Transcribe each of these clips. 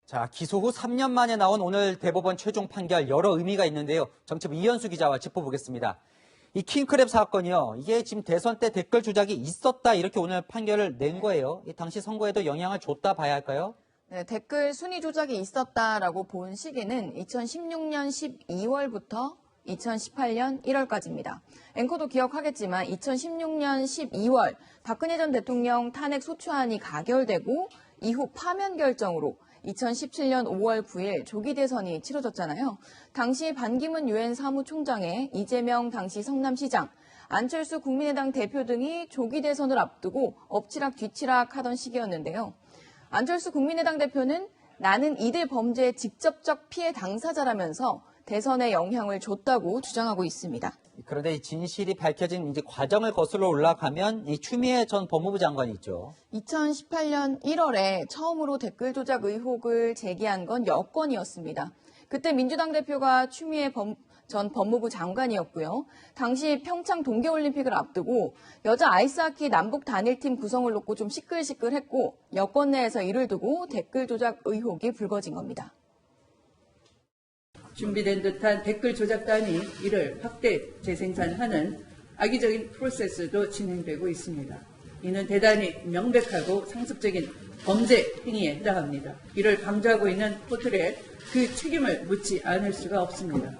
자, 기소 후 3년 만에 나온 오늘 대법원 최종 판결 여러 의미가 있는데요. 정치부 이현수 기자와 짚어보겠습니다. 이 킹크랩 사건이요. 이게 지금 대선 때 댓글 조작이 있었다 이렇게 오늘 판결을 낸 거예요. 이 당시 선거에도 영향을 줬다 봐야 할까요? 네, 댓글 순위 조작이 있었다라고 본 시기는 2016년 12월부터 2018년 1월까지입니다. 앵커도 기억하겠지만 2016년 12월 박근혜 전 대통령 탄핵 소추안이 가결되고 이후 파면 결정으로 2017년 5월 9일 조기 대선이 치러졌잖아요. 당시 반기문 유엔 사무총장에 이재명 당시 성남시장, 안철수 국민의당 대표 등이 조기 대선을 앞두고 엎치락 뒤치락 하던 시기였는데요. 안철수 국민의당 대표는 나는 이들 범죄의 직접적 피해 당사자라면서 대선에 영향을 줬다고 주장하고 있습니다. 그런데 이 진실이 밝혀진 이제 과정을 거슬러 올라가면 이 추미애 전 법무부 장관이 있죠. 2018년 1월에 처음으로 댓글 조작 의혹을 제기한 건 여권이었습니다. 그때 민주당 대표가 추미애 전 법무부 장관이었고요. 당시 평창 동계올림픽을 앞두고 여자 아이스하키 남북 단일팀 구성을 놓고 좀 시끌시끌했고 여권 내에서 이를 두고 댓글 조작 의혹이 불거진 겁니다. 준비된 듯한 댓글 조작단이 이를 확대 재생산하는 악의적인 프로세스도 진행되고 있습니다. 이는 대단히 명백하고 상습적인 범죄 행위에 해당합니다. 이를 방조하고 있는 포털에 그 책임을 묻지 않을 수가 없습니다.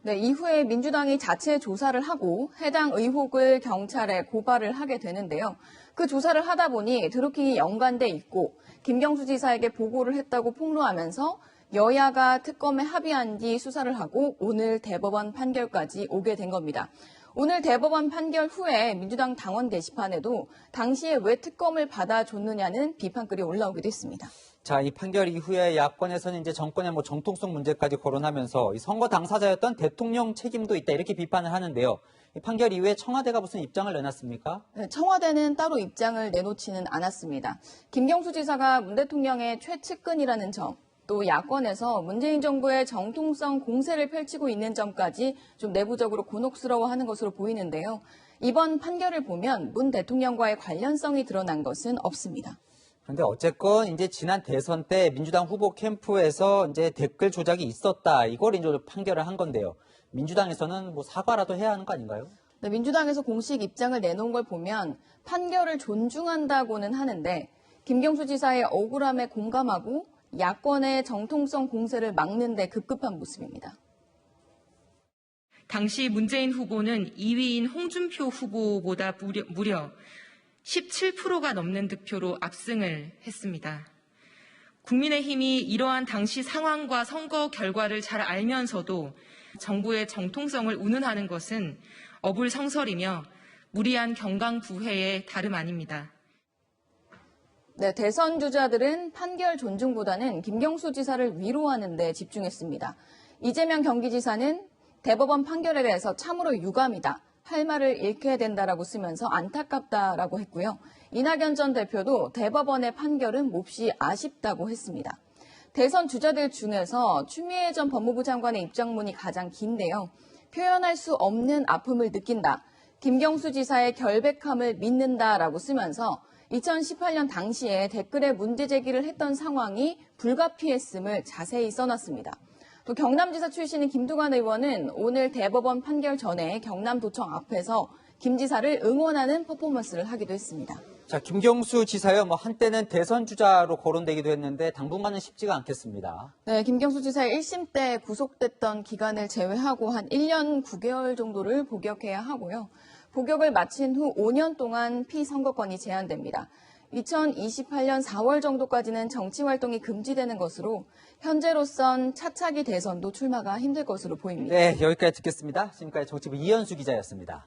네, 이후에 민주당이 자체 조사를 하고 해당 의혹을 경찰에 고발을 하게 되는데요. 그 조사를 하다 보니 드루킹이 연관돼 있고 김경수 지사에게 보고를 했다고 폭로하면서 여야가 특검에 합의한 뒤 수사를 하고 오늘 대법원 판결까지 오게 된 겁니다. 오늘 대법원 판결 후에 민주당 당원 게시판에도 당시에 왜 특검을 받아줬느냐는 비판글이 올라오기도 했습니다. 자, 이 판결 이후에 야권에서는 이제 정권의 정통성 문제까지 거론하면서 이 선거 당사자였던 대통령 책임도 있다 이렇게 비판을 하는데요. 이 판결 이후에 청와대가 무슨 입장을 내놨습니까? 네, 청와대는 따로 입장을 내놓지는 않았습니다. 김경수 지사가 문 대통령의 최측근이라는 점, 또 야권에서 문재인 정부의 정통성 공세를 펼치고 있는 점까지 좀 내부적으로 곤혹스러워하는 것으로 보이는데요. 이번 판결을 보면 문 대통령과의 관련성이 드러난 것은 없습니다. 그런데 어쨌건 이제 지난 대선 때 민주당 후보 캠프에서 이제 댓글 조작이 있었다 이걸 이제 판결을 한 건데요. 민주당에서는 사과라도 해야 하는 거 아닌가요? 네, 민주당에서 공식 입장을 내놓은 걸 보면 판결을 존중한다고는 하는데 김경수 지사의 억울함에 공감하고 야권의 정통성 공세를 막는 데 급급한 모습입니다. 당시 문재인 후보는 2위인 홍준표 후보보다 무려 17%가 넘는 득표로 압승을 했습니다. 국민의힘이 이러한 당시 상황과 선거 결과를 잘 알면서도 정부의 정통성을 운운하는 것은 어불성설이며 무리한 경강부회의 다름 아닙니다. 네, 대선 주자들은 판결 존중보다는 김경수 지사를 위로하는 데 집중했습니다. 이재명 경기지사는 대법원 판결에 대해서 참으로 유감이다. 할 말을 잃게 된다라고 쓰면서 안타깝다라고 했고요. 이낙연 전 대표도 대법원의 판결은 몹시 아쉽다고 했습니다. 대선 주자들 중에서 추미애 전 법무부 장관의 입장문이 가장 긴데요. 표현할 수 없는 아픔을 느낀다. 김경수 지사의 결백함을 믿는다라고 쓰면서 2018년 당시에 댓글에 문제 제기를 했던 상황이 불가피했음을 자세히 써놨습니다. 또 경남지사 출신인 김두관 의원은 오늘 대법원 판결 전에 경남도청 앞에서 김 지사를 응원하는 퍼포먼스를 하기도 했습니다. 자, 김경수 지사요. 한때는 대선 주자로 거론되기도 했는데 당분간은 쉽지가 않겠습니다. 네, 김경수 지사의 1심 때 구속됐던 기간을 제외하고 한 1년 9개월 정도를 복역해야 하고요. 복역을 마친 후 5년 동안 피선거권이 제한됩니다. 2028년 4월 정도까지는 정치활동이 금지되는 것으로 현재로선 차차기 대선도 출마가 힘들 것으로 보입니다. 네, 여기까지 듣겠습니다. 지금까지 정치부 이현수 기자였습니다.